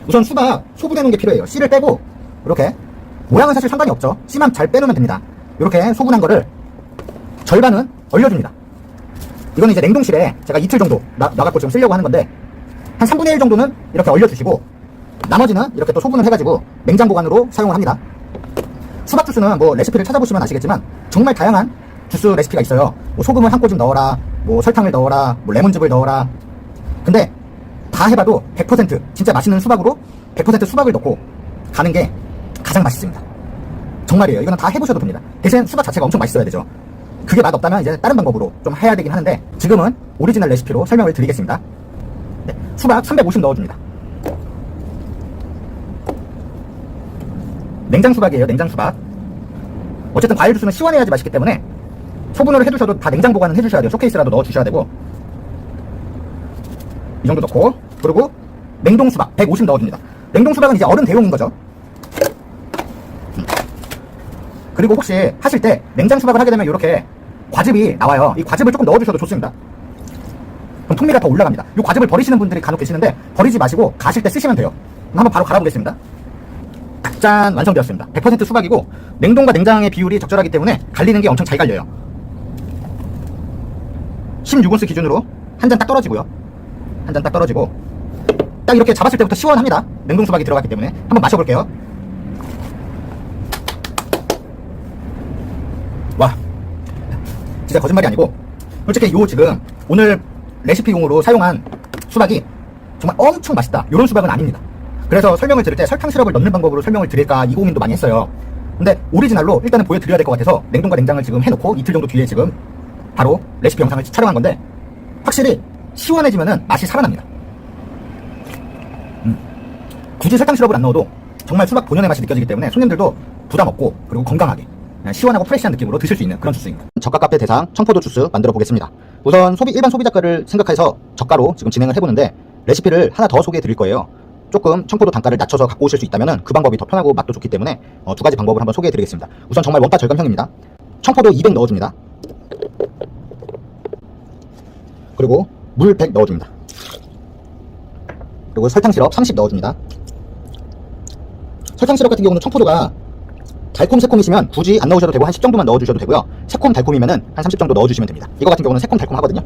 우선 수박 소분해 놓은 게 필요해요. 씨를 빼고 이렇게, 모양은 사실 상관이 없죠. 씨만 잘 빼놓으면 됩니다. 이렇게 소분한 거를 절반은 얼려줍니다. 이거는 이제 냉동실에 제가 이틀 정도 놔갖고 지금 쓰려고 하는 건데, 한 3분의 1 정도는 이렇게 얼려주시고 나머지는 이렇게 또 소분을 해가지고 냉장 보관으로 사용을 합니다. 수박 주스는 뭐 레시피를 찾아보시면 아시겠지만 정말 다양한 주스 레시피가 있어요. 뭐 소금을 한 꼬집 넣어라, 뭐 설탕을 넣어라, 뭐 레몬즙을 넣어라. 근데 다 해봐도 100% 진짜 맛있는 수박으로 100% 수박을 넣고 가는 게 가장 맛있습니다. 정말이에요. 이거는 다 해보셔도 됩니다. 대신 수박 자체가 엄청 맛있어야 되죠. 그게 맛없다면 이제 다른 방법으로 좀 해야 되긴 하는데, 지금은 오리지널 레시피로 설명을 드리겠습니다. 네, 수박 350 넣어줍니다. 냉장 수박이에요. 냉장 수박. 어쨌든 과일 주스는 시원해야지 맛있기 때문에 소분을 해두셔도 다 냉장 보관은 해주셔야 돼요. 쇼케이스라도 넣어주셔야 되고, 이 정도 넣고, 그리고 냉동 수박 150 넣어줍니다. 냉동 수박은 이제 얼음 대용인 거죠. 그리고 혹시 하실 때 냉장 수박을 하게 되면 이렇게 과즙이 나와요. 이 과즙을 조금 넣어주셔도 좋습니다. 그럼 풍미가 더 올라갑니다. 이 과즙을 버리시는 분들이 간혹 계시는데 버리지 마시고 가실 때 쓰시면 돼요. 한번 바로 갈아보겠습니다. 짠! 완성되었습니다. 100% 수박이고 냉동과 냉장의 비율이 적절하기 때문에 갈리는 게 엄청 잘 갈려요. 16온스 기준으로 한 잔 딱 떨어지고요. 한 잔 딱 떨어지고 딱 이렇게 잡았을 때부터 시원합니다. 냉동 수박이 들어갔기 때문에. 한번 마셔볼게요. 와, 진짜 거짓말이 아니고 솔직히 요 지금 오늘 레시피용으로 사용한 수박이 정말 엄청 맛있다, 요런 수박은 아닙니다. 그래서 설명을 드릴 때 설탕 시럽을 넣는 방법으로 설명을 드릴까 이 고민도 많이 했어요. 근데 오리지널로 일단은 보여드려야 될 것 같아서 냉동과 냉장을 지금 해놓고 이틀 정도 뒤에 지금 바로 레시피 영상을 촬영한 건데, 확실히 시원해지면은 맛이 살아납니다. 굳이 설탕 시럽을 안 넣어도 정말 수박 본연의 맛이 느껴지기 때문에 손님들도 부담 없고 그리고 건강하게 시원하고 프레시한 느낌으로 드실 수 있는 그런 주스입니다. 저가 카페 대상 청포도 주스 만들어 보겠습니다. 우선 일반 소비자가를 생각해서 저가로 지금 진행을 해보는데, 레시피를 하나 더 소개해 드릴 거예요. 조금 청포도 단가를 낮춰서 갖고 오실 수 있다면 그 방법이 더 편하고 맛도 좋기 때문에 두 가지 방법을 한번 소개해 드리겠습니다. 우선 정말 원가 절감형입니다. 청포도 200 넣어줍니다. 그리고 물 100 넣어줍니다. 그리고 설탕 시럽 30 넣어줍니다. 설탕 시럽 같은 경우는 청포도가 달콤 새콤이시면 굳이 안 넣으셔도 되고 한 10 정도만 넣어주셔도 되고요. 새콤 달콤이면은 한 30 정도 넣어주시면 됩니다. 이거 같은 경우는 새콤 달콤 하거든요.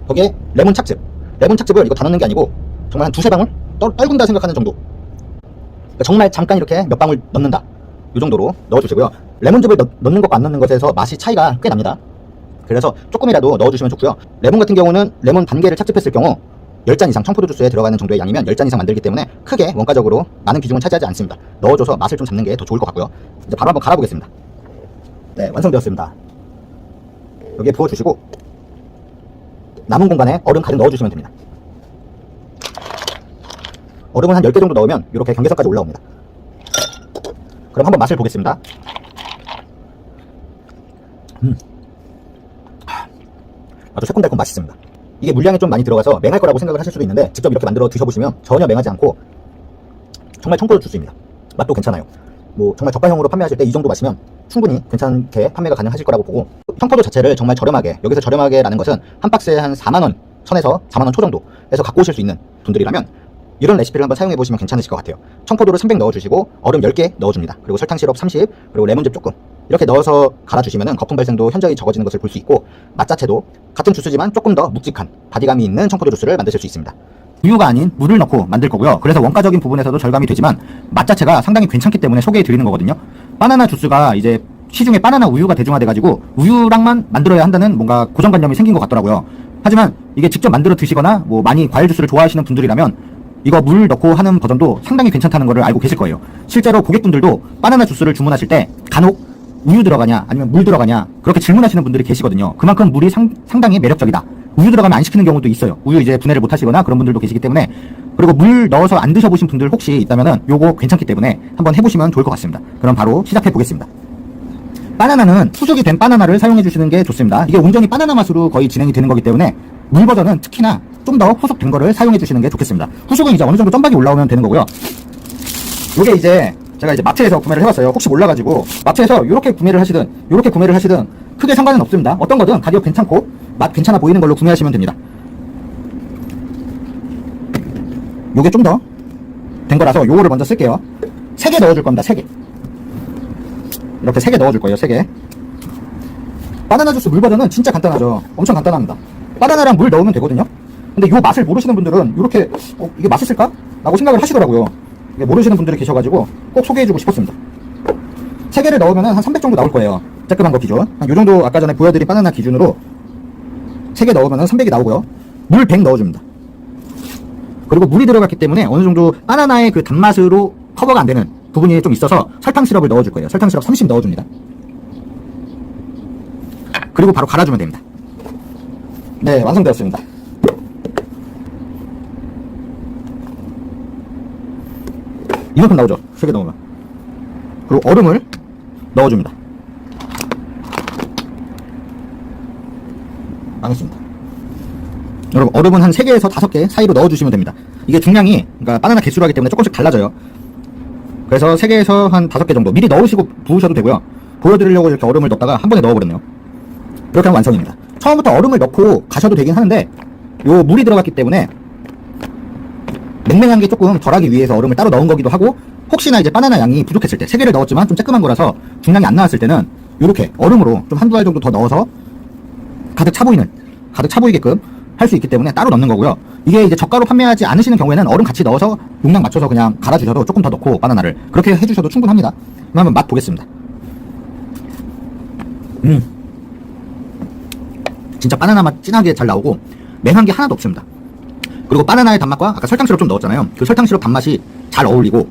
거기에 레몬 찹즙, 레몬 찹즙을 이거 다 넣는 게 아니고 정말 한 두세 방울 떨군다 생각하는 정도, 그러니까 정말 잠깐 이렇게 몇 방울 넣는다, 이 정도로 넣어주시고요. 레몬즙을 넣는 것과 안 넣는 것에서 맛이 차이가 꽤 납니다. 그래서 조금이라도 넣어주시면 좋고요. 레몬 같은 경우는 레몬 반 개를 찹즙했을 경우 10잔 이상 청포도 주스에 들어가는 정도의 양이면 10잔 이상 만들기 때문에 크게 원가적으로 많은 비중은 차지하지 않습니다. 넣어줘서 맛을 좀 잡는 게 더 좋을 것 같고요. 이제 바로 한번 갈아보겠습니다. 네, 완성되었습니다. 여기에 부어주시고 남은 공간에 얼음 가득 넣어주시면 됩니다. 얼음은 한 10개 정도 넣으면 이렇게 경계선까지 올라옵니다. 그럼 한번 맛을 보겠습니다. 아주 새콤달콤 맛있습니다. 이게 물량이 좀 많이 들어가서 맹할 거라고 생각을 하실 수도 있는데, 직접 이렇게 만들어 드셔보시면 전혀 맹하지 않고 정말 청포도 주스입니다. 맛도 괜찮아요. 뭐 정말 저가형으로 판매하실 때 이 정도 마시면 충분히 괜찮게 판매가 가능하실 거라고 보고, 청포도 자체를 정말 저렴하게, 여기서 저렴하게 라는 것은 한 박스에 한 4만원 선에서 4만원 초 정도 해서 갖고 오실 수 있는 분들이라면 이런 레시피를 한번 사용해 보시면 괜찮으실 것 같아요. 청포도를 300 넣어주시고 얼음 10개 넣어줍니다. 그리고 설탕 시럽 30, 그리고 레몬즙 조금 이렇게 넣어서 갈아주시면 거품 발생도 현저히 적어지는 것을 볼 수 있고, 맛 자체도 같은 주스지만 조금 더 묵직한 바디감이 있는 청포도 주스를 만드실 수 있습니다. 우유가 아닌 물을 넣고 만들 거고요. 그래서 원가적인 부분에서도 절감이 되지만 맛 자체가 상당히 괜찮기 때문에 소개해 드리는 거거든요. 바나나 주스가 이제 시중에 바나나 우유가 대중화돼 가지고 우유랑만 만들어야 한다는 뭔가 고정관념이 생긴 것 같더라고요. 하지만 이게 직접 만들어 드시거나 뭐 많이 과일 주스를 좋아하시는 분들이라면 이거 물 넣고 하는 버전도 상당히 괜찮다는 걸 알고 계실 거예요. 실제로 고객분들도 바나나 주스를 주문하실 때 간혹 우유 들어가냐 아니면 물 들어가냐 그렇게 질문하시는 분들이 계시거든요. 그만큼 물이 상당히 매력적이다. 우유 들어가면 안 시키는 경우도 있어요. 우유 이제 분해를 못 하시거나 그런 분들도 계시기 때문에. 그리고 물 넣어서 안 드셔보신 분들 혹시 있다면은 요거 괜찮기 때문에 한번 해보시면 좋을 것 같습니다. 그럼 바로 시작해 보겠습니다. 바나나는 후숙이 된 바나나를 사용해 주시는 게 좋습니다. 이게 온전히 바나나 맛으로 거의 진행이 되는 거기 때문에 물 버전은 특히나 좀 더 후숙된 거를 사용해 주시는 게 좋겠습니다. 후숙은 이제 어느 정도 점박이 올라오면 되는 거고요. 요게 이제 제가 이제 마트에서 구매를 해봤어요. 혹시 몰라가지고 마트에서 요렇게 구매를 하시든 크게 상관은 없습니다. 어떤 거든 가격 괜찮고 맛 괜찮아 보이는 걸로 구매하시면 됩니다. 요게 좀 더 된 거라서 요거를 먼저 쓸게요. 3개 넣어줄 겁니다. 3개. 이렇게 3개 넣어줄 거예요. 3개. 바나나 주스 물 버전은 진짜 간단하죠. 엄청 간단합니다. 바나나랑 물 넣으면 되거든요. 근데 요 맛을 모르시는 분들은 이렇게 이게 맛있을까? 라고 생각을 하시더라고요. 이게 모르시는 분들이 계셔가지고 꼭 소개해주고 싶었습니다. 3개를 넣으면 한 300 정도 나올 거예요. 쬐끄만 거 기준. 한 요 정도 아까 전에 보여드린 바나나 기준으로 3개 넣으면 300이 나오고요. 물 100 넣어줍니다. 그리고 물이 들어갔기 때문에 어느 정도 바나나의 그 단맛으로 커버가 안 되는 부분이 좀 있어서 설탕 시럽을 넣어줄 거예요. 설탕 시럽 30 넣어줍니다. 그리고 바로 갈아주면 됩니다. 네, 완성되었습니다. 이만큼 나오죠. 3개 넣으면. 그리고 얼음을 넣어줍니다. 망했습니다. 여러분, 얼음은 한 3개에서 5개 사이로 넣어주시면 됩니다. 이게 중량이, 그러니까 바나나 개수로 하기 때문에 조금씩 달라져요. 그래서 3개에서 한 5개 정도 미리 넣으시고 부으셔도 되고요. 보여드리려고 이렇게 얼음을 넣었다가 한 번에 넣어버렸네요. 이렇게 하면 완성입니다. 처음부터 얼음을 넣고 가셔도 되긴 하는데 요 물이 들어갔기 때문에 맹맹한 게 조금 덜하기 위해서 얼음을 따로 넣은 거기도 하고, 혹시나 이제 바나나 양이 부족했을 때 3개를 넣었지만 좀 쬐끄만 거라서 중량이 안 나왔을 때는 요렇게 얼음으로 좀 한두 알 정도 더 넣어서 가득 차 보이게끔 할 수 있기 때문에 따로 넣는 거고요. 이게 이제 저가로 판매하지 않으시는 경우에는 얼음 같이 넣어서 용량 맞춰서 그냥 갈아주셔도 조금 더 넣고 바나나를 그렇게 해주셔도 충분합니다. 그럼 한번 맛 보겠습니다. 진짜 바나나 맛 진하게 잘 나오고 맹한 게 하나도 없습니다. 그리고 바나나의 단맛과 아까 설탕 시럽 좀 넣었잖아요. 그 설탕 시럽 단맛이 잘 어울리고,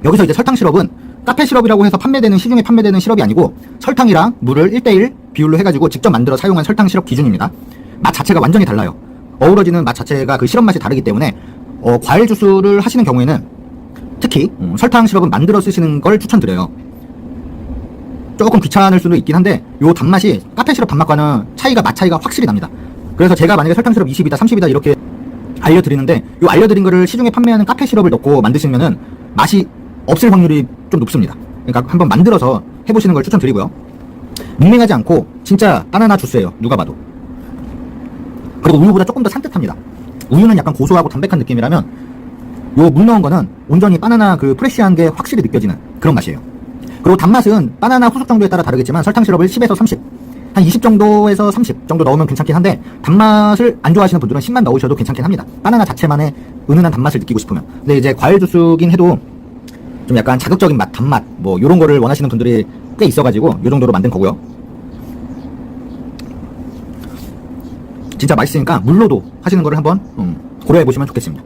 여기서 이제 설탕 시럽은 카페 시럽이라고 해서 판매되는, 시중에 판매되는 시럽이 아니고 설탕이랑 물을 1:1 비율로 해가지고 직접 만들어 사용한 설탕 시럽 기준입니다. 맛 자체가 완전히 달라요. 어우러지는 맛 자체가 그 시럽 맛이 다르기 때문에 과일 주스를 하시는 경우에는 특히 설탕 시럽은 만들어 쓰시는 걸 추천드려요. 조금 귀찮을 수도 있긴 한데 요 단맛이 카페 시럽 단맛과는 맛 차이가 확실히 납니다. 그래서 제가 만약에 설탕 시럽 20이다 30이다 이렇게 알려드리는데, 요 알려드린 거를 시중에 판매하는 카페 시럽을 넣고 만드시면은 맛이 없을 확률이 좀 높습니다. 그러니까 한번 만들어서 해보시는 걸 추천드리고요. 밍밍하지 않고 진짜 바나나 주스예요, 누가 봐도. 그리고 우유보다 조금 더 산뜻합니다. 우유는 약간 고소하고 담백한 느낌이라면 요 물 넣은 거는 온전히 바나나 그 프레쉬한 게 확실히 느껴지는 그런 맛이에요. 그리고 단맛은 바나나 후숙 정도에 따라 다르겠지만 설탕 시럽을 10에서 30, 한 20 정도에서 30 정도 넣으면 괜찮긴 한데, 단맛을 안 좋아하시는 분들은 10만 넣으셔도 괜찮긴 합니다. 바나나 자체만의 은은한 단맛을 느끼고 싶으면. 근데 이제 과일 주스긴 해도 좀 약간 자극적인 맛, 단맛 뭐 요런 거를 원하시는 분들이 꽤 있어가지고 요 정도로 만든 거고요. 진짜 맛있으니까 물로도 하시는 거를 한번 고려해 보시면 좋겠습니다.